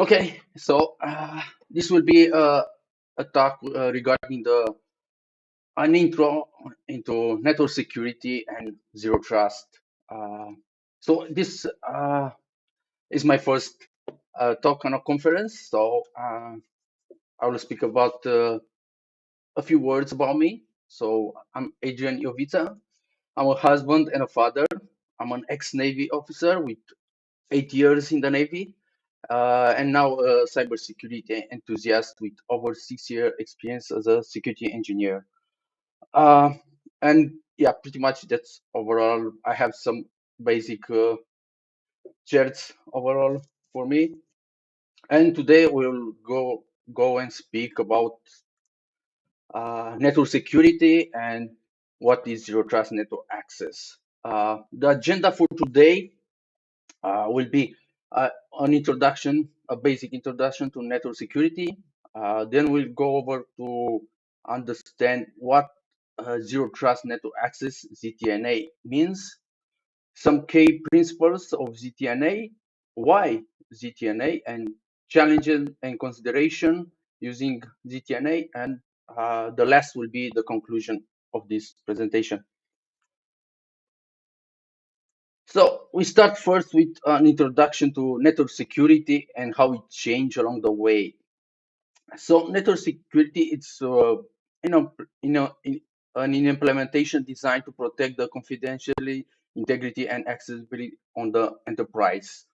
Okay, so this will be a talk regarding an intro into network security and zero trust. Uh, so this is my first talk on a conference. So I will speak about a few words about me. So I'm Adrian Iovita. I'm a husband and a father. I'm an ex-Navy officer with 8 years in the Navy, and now a cybersecurity enthusiast with over 6 year experience as a security engineer. Uh, and yeah, pretty much that's overall. I have some basic charts overall for me. And today we'll go and speak about network security and what is zero trust network access. The agenda for today will be an introduction, a basic introduction to network security. Then we'll go over to understand what zero trust network access ZTNA means, some key principles of ZTNA, why ZTNA, and challenges and consideration using ZTNA, and the last will be the conclusion of this presentation. So we start first with an introduction to network security and how it changed along the way. So network security, it's you know you know in, an implementation designed to protect the confidentiality, integrity, and accessibility on the enterprise.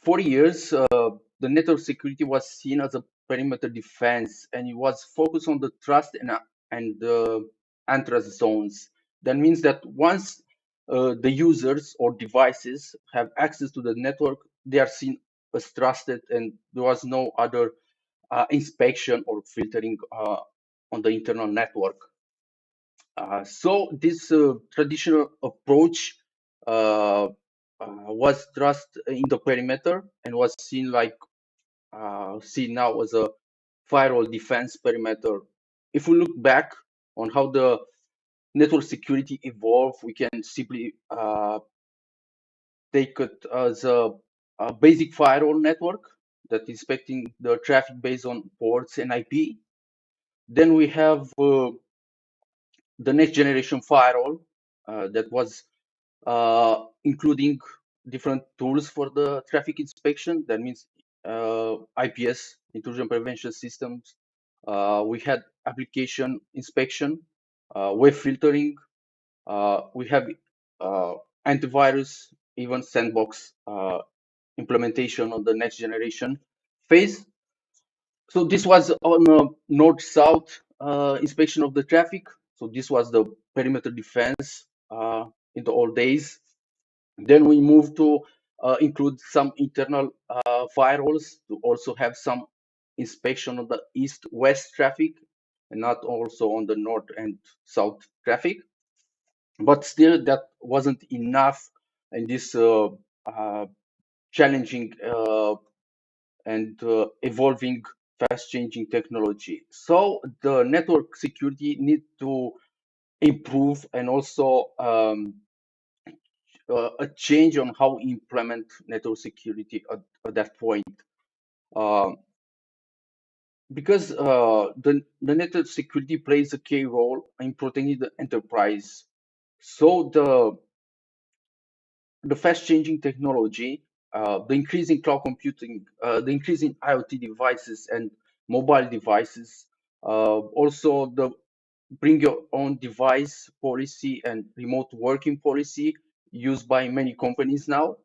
For years, the network security was seen as a perimeter defense, and it was focused on the trust and the untrust zones. That means that once the users or devices have access to the network, they are seen as trusted, and there was no other inspection or filtering on the internal network. So this traditional approach uh, was trust in the perimeter and was seen now as a firewall defense perimeter. If we look back on how the network security evolved, we can simply take it as a basic firewall network that is inspecting the traffic based on ports and IP. Then we have the next generation firewall that was including different tools for the traffic inspection. That means IPS, intrusion prevention systems. We had application inspection, web filtering. We have uh, antivirus, even sandbox implementation on the next generation phase. So this was on a north-south inspection of the traffic. So this was the perimeter defense in the old days. Then we moved to include some internal firewalls to also have some inspection of the east-west traffic and not also on the north and south traffic. But still, that wasn't enough in this challenging and evolving, fast-changing technology. So the network security need to improve and also a change on how we implement network security at that point. Uh, because the network security plays a key role in protecting the enterprise. So the fast-changing technology, the increasing cloud computing, the increasing IoT devices and mobile devices, also the bring your own device policy and remote working policy used by many companies now.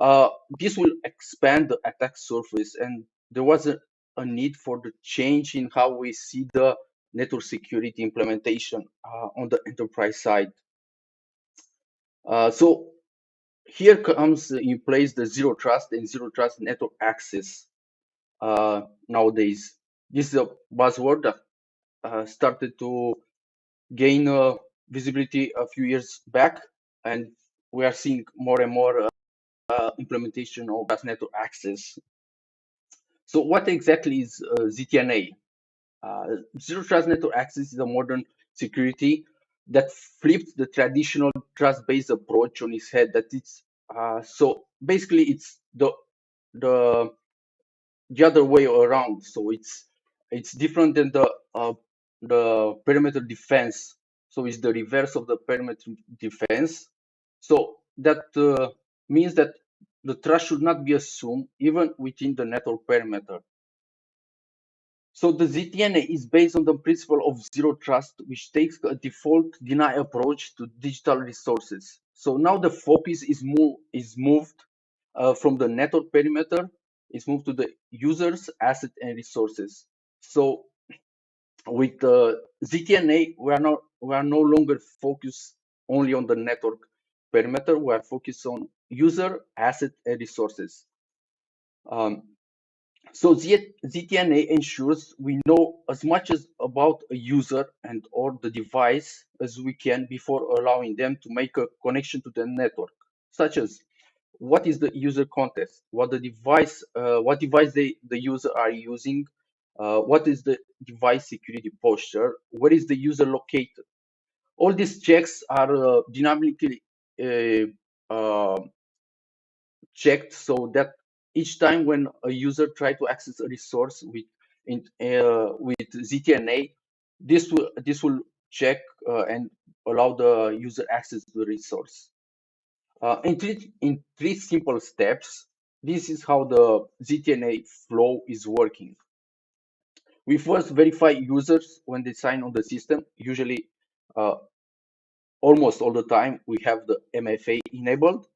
Uh, this will expand the attack surface, and there was a need for the change in how we see the network security implementation on the enterprise side. So here comes in place the zero trust and zero trust network access nowadays. This is a buzzword that started to gain visibility a few years back, and we are seeing more and more implementation of trust network access. So what exactly is ZTNA? Zero Trust Network Access is a modern security that flipped the traditional trust-based approach on its head. That it's so basically it's the the other way around. So it's different than the perimeter defense. So it's the reverse of the perimeter defense. So that means that the trust should not be assumed even within the network perimeter. So the ZTNA is based on the principle of zero trust, which takes a default deny approach to digital resources. So now the focus is moved from the network perimeter, is moved to the users, asset, and resources. So with ZTNA, we are no longer focused only on the network perimeter. We are focused on user, asset, and resources. Um, So ZTNA ensures we know as much as about a user and or the device as we can before allowing them to make a connection to the network, such as what is the user context, what device the user are using, what is the device security posture, where is the user located. All these checks are dynamically uh, uh, checked so that each time when a user try to access a resource with ZTNA, this will check and allow the user access to the resource. In three simple steps, this is how the ZTNA flow is working. We first verify users when they sign on the system. Usually, uh, almost all the time, we have the MFA enabled.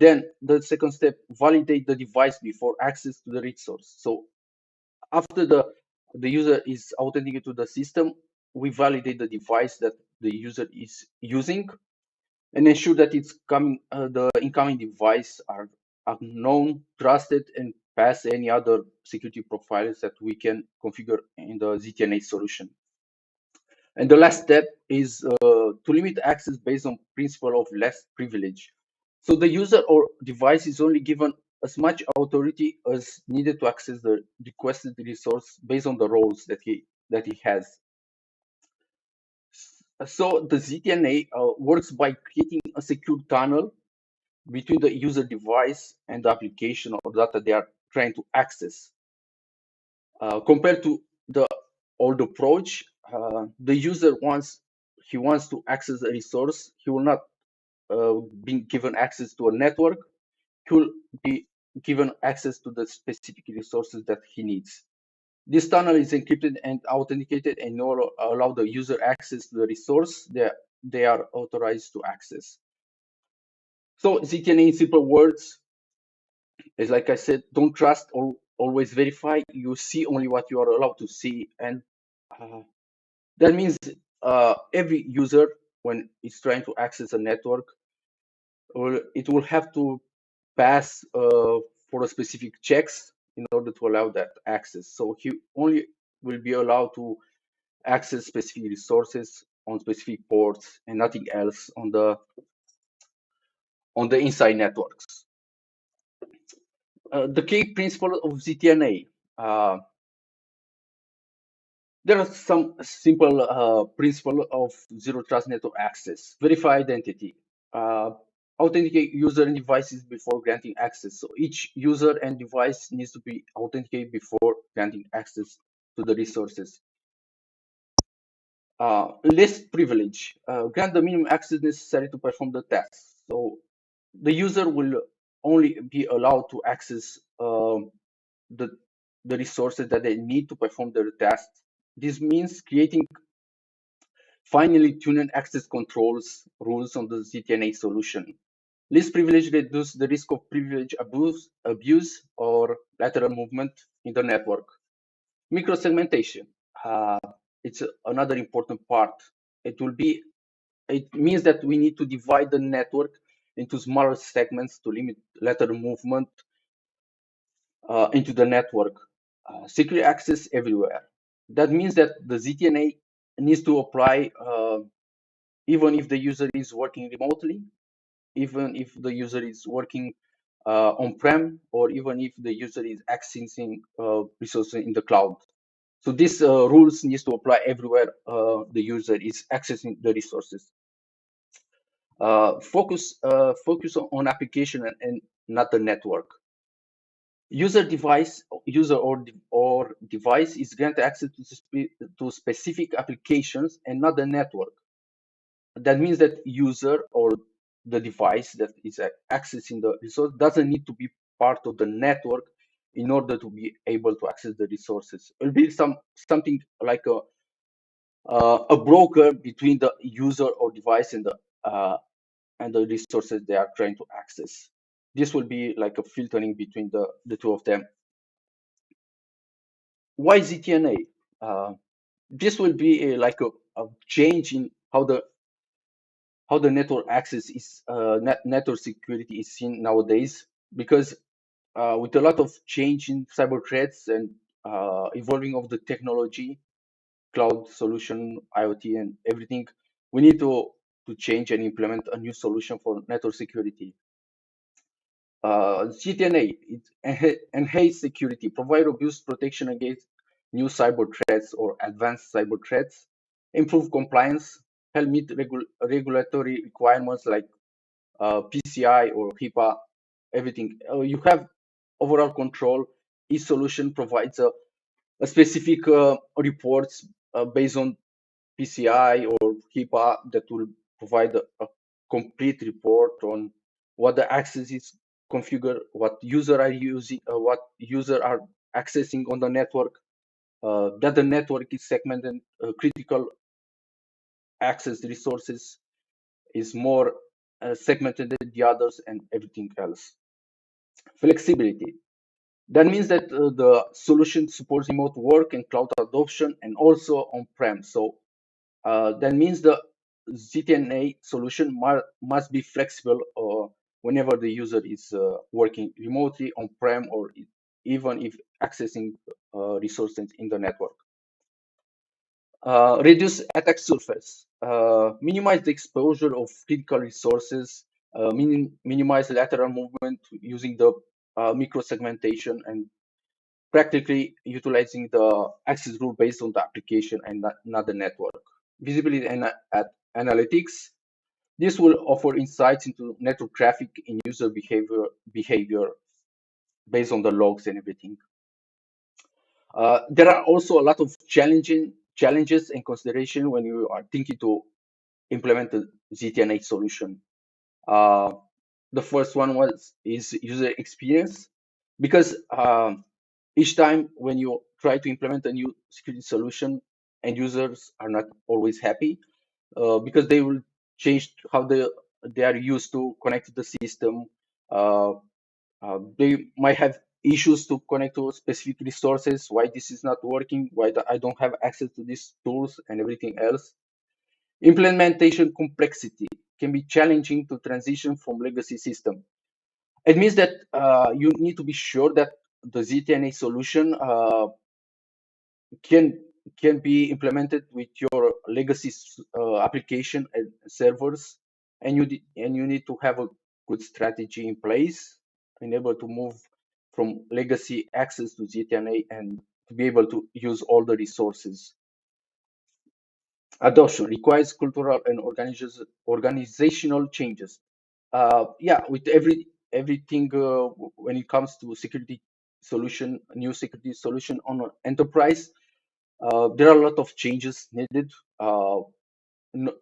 Then the second step, validate the device before access to the resource. So after the user is authenticated to the system, we validate the device that the user is using and ensure that the incoming device are known, trusted, and pass any other security profiles that we can configure in the ZTNA solution. And the last step is to limit access based on principle of less privilege. So the user or device is only given as much authority as needed to access the requested resource based on the roles that he has. So the ZTNA works by creating a secure tunnel between the user device and the application or data they are trying to access. Compared to the old approach, the user wants to access a resource, he will not be given access to a network. He will be given access to the specific resources that he needs. This tunnel is encrypted and authenticated and allow the user access to the resource that they are authorized to access. So ZTNA in simple words is, like I said, don't trust or always verify. You see only what you are allowed to see, and uh, that means every user, when it's trying to access a network, it will have to pass for a specific checks in order to allow that access. So he only will be allowed to access specific resources on specific ports and nothing else on the inside networks. The key principle of ZTNA. There are some simple principle of zero trust network access. Verify identity. Uh, Authenticate user and devices before granting access. So each user and device needs to be authenticated before granting access to the resources. List privilege. Grant the minimum access necessary to perform the task. So the user will only be allowed to access the, the resources that they need to perform their task. This means creating finely tuned access controls rules on the ZTNA solution. Least privilege reduces the risk of privilege abuse or lateral movement in the network. Microsegmentation. Uh, it's another important part. It means that we need to divide the network into smaller segments to limit lateral movement into the network. Secure access everywhere. That means that the ZTNA needs to apply even if the user is working remotely, even if the user is working on-prem, or even if the user is accessing resources in the cloud. So these rules needs to apply everywhere the user is accessing the resources. Focus on application and not the network. User or device is granted access to specific applications and not the network. That means that user or the device that is accessing the resource doesn't need to be part of the network in order to be able to access the resources. It will be something like a broker between the user or device and the resources they are trying to access. This will be like a filtering between the two of them. Why ZTNA? This will be like a change in how the network access is network security is seen nowadays, because with a lot of change in cyber threats and evolving of the technology, cloud solution, IoT, and everything, we need to change and implement a new solution for network security. ZTNA, it enhance security, provide robust protection against new cyber threats or advanced cyber threats, improve compliance, help meet regulatory requirements like PCI or HIPAA, everything. You have overall control. Each solution provides a specific reports based on PCI or HIPAA that will provide a complete report on what the access is configured, what user are using, what user are accessing on the network, that the network is segmented, critical access resources is more segmented than the others, and everything else. Flexibility. That means that the solution supports remote work and cloud adoption and also on-prem. So that means the ZTNA solution must be flexible whenever the user is working remotely, on-prem, or even if accessing resources in the network. Reduce attack surface, minimize the exposure of critical resources, minimize lateral movement using the micro-segmentation, and practically utilizing the access rule based on the application and not the network. Visibility and analytics. This will offer insights into network traffic and user behavior based on the logs and everything. There are also a lot of challenges and consideration when you are thinking to implement the ZTNA solution. Uh, the first one is user experience, because each time when you try to implement a new security solution, end users are not always happy, because they will change how they are used to connect to the system. Uh, they might have issues to connect to specific resources. Why this is not working? Why I don't have access to these tools and everything else. Implementation complexity can be challenging to transition from legacy system. It means that you need to be sure that the ZTNA solution can can be implemented with your legacy application and servers, and you need to have a good strategy in place in able to move from legacy access to ZTNA and to be able to use all the resources. Adoption requires cultural and organizational changes. Yeah, with everything when it comes to security solution, new security solution on an enterprise, there are a lot of changes needed. No,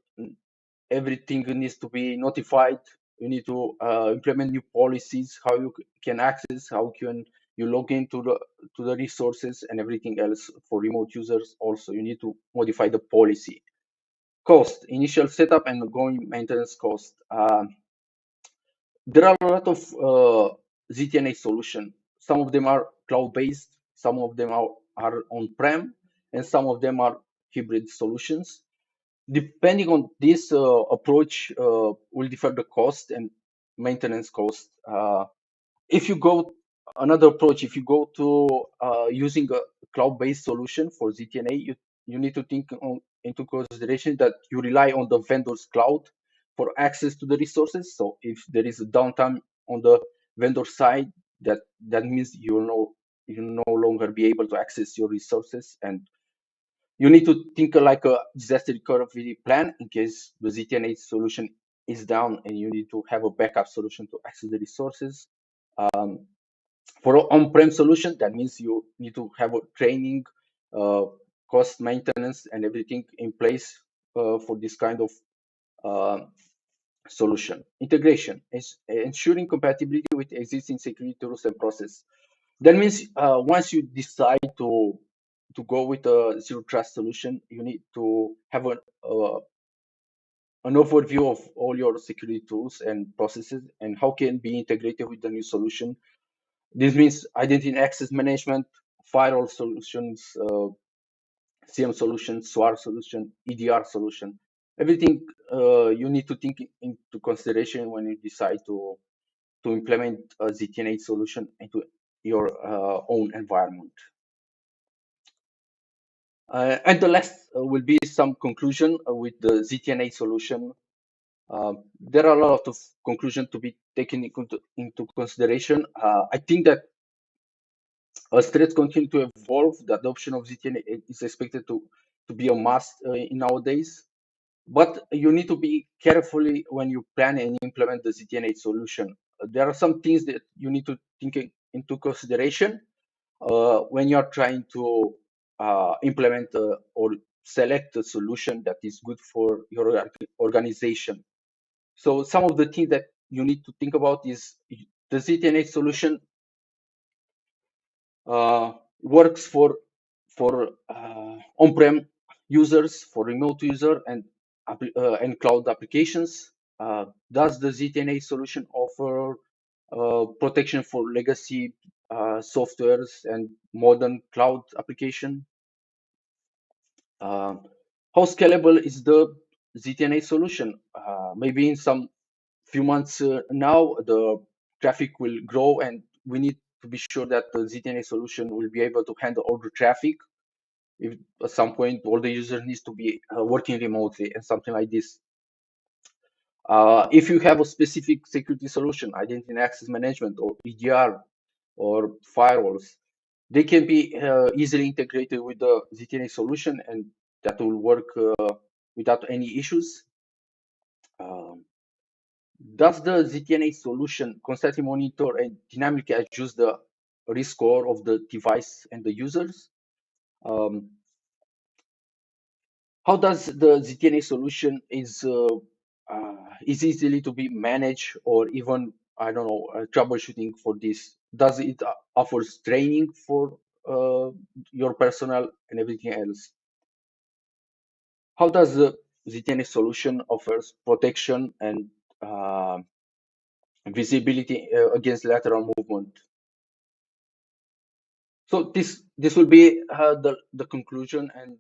everything needs to be notified. You need to implement new policies, how you can access, how can you log into the resources and everything else for remote users. Also, you need to modify the policy. Cost, initial setup and ongoing maintenance cost. There are a lot of ZTNA solution. Some of them are cloud-based, some of them are on-prem, and some of them are hybrid solutions. Depending on this approach, will differ the cost and maintenance cost. If you go another approach, if you go to using a cloud-based solution for ZTNA, you need to think into consideration that you rely on the vendor's cloud for access to the resources. So if there is a downtime on the vendor side, that means you no longer be able to access your resources, and you need to think like a disaster recovery plan in case the ZTNA solution is down, and you need to have a backup solution to access the resources. Um, For on-prem solution, that means you need to have a training, uh, cost maintenance, and everything in place for this kind of uh, solution. Integration is ensuring compatibility with existing security tools and process. That means once you decide to go with a zero trust solution, you need to have an overview of all your security tools and processes and how can be integrated with the new solution. This means identity and access management, firewall solutions, CM solution, SWAR solution, EDR solution. Everything you need to take into consideration when you decide to implement a ZTNA solution into your own environment. And the last will be some conclusion with the ZTNA solution. There are a lot of conclusion to be taken into consideration. I think that as threats continue to evolve, the adoption of ZTNA is expected to be a must in nowadays. But you need to be carefully when you plan and implement the ZTNA solution. There are some things that you need to take into consideration when you are trying to implement or select a solution that is good for your organization. So some of the things that you need to think about is the ZTNA solution works for on-prem users, for remote user, and cloud applications. Does the ZTNA solution offer protection for legacy softwares and modern cloud application? Uh, how scalable is the ZTNA solution? Maybe in some few months now, the traffic will grow, and we need to be sure that the ZTNA solution will be able to handle all the traffic. If at some point all the users needs to be working remotely and something like this. If you have a specific security solution, identity and access management or EDR or firewalls, they can be easily integrated with the ZTNA solution and that will work without any issues. Um, does the ZTNA solution constantly monitor and dynamically adjust the risk score of the device and the users? Um, how does the ZTNA solution is easily to be managed or even I don't know troubleshooting for this? Does it offers training for your personnel and everything else? How does the ZTNA solution offers protection and visibility against lateral movement? So this will be the conclusion, and